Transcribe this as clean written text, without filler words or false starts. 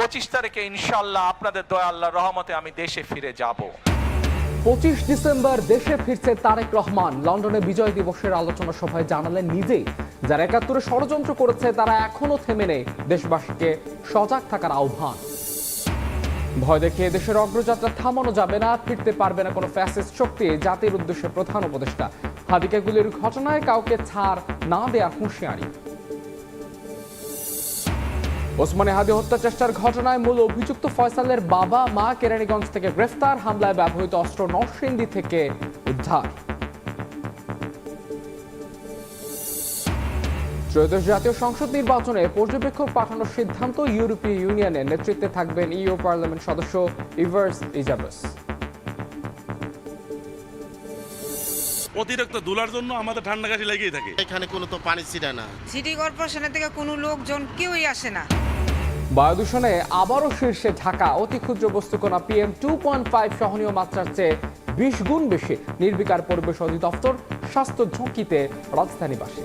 25 তারিখে ইনশাআল্লাহ আপনাদের দয়া আল্লাহর রহমতে আমি দেশে ফিরে যাব। 25 ডিসেম্বর দেশে ফিরছে তারেক রহমান। লন্ডনে বিজয় দিবসের আলোচনা সভায় জানালেন নিজেই যারা ৭১ ষড়যন্ত্র করেছে তারা এখনো থেমে নেই, দেশবাসীকে সজাগ থাকার আহ্বান। ভয় দেখিয়ে দেশের অগ্রযাত্রা থামানো যাবে না, ফিরতে পারবে না কোনো ফ্যাসিস্ট শক্তি, জাতির উদ্দেশ্যে প্রধান উপদেষ্টা। হাদিকে গুলির ঘটনায় কাউকে ছাড় না দেওয়ার হুঁশিয়ারি। ওসমানী হাদি হত্যা চেষ্টার ঘটনায় মূল অভিযুক্ত ফয়সালের বাবা মা কেরানীগঞ্জ থেকে গ্রেফতার, হামলায় ব্যবহৃত অস্ত্র নরসিংদী থেকে উদ্ধার। ত্রয়োদশ জাতীয় সংসদ নির্বাচনে পর্যবেক্ষক পাঠানোর সিদ্ধান্ত। ইউরোপীয় ইউনিয়নের নেতৃত্বে থাকবেন ইউ পার্লামেন্ট সদস্য ইভার্স ইজাবেস। অতিরিক্ত ধুলার জন্য আমাদের ঠান্ডা কাশি লেগেই থাকে। এখানে কোনো তো পানি ছিটায় না। সিটি কর্পোরেশনের থেকে কোনো লোকজন কেউই আসে না। বায়ু দূষণে আবারও শীর্ষে ঢাকা। অতি ক্ষুদ্র বস্তুকণা PM 2.5 সহনীয় মাত্রার চেয়ে 20 গুণ বেশি। নির্বিকার পরিবেশ অধিদপ্তর স্বাস্থ্য ঝুঁকিতে রাজধানীবাসী।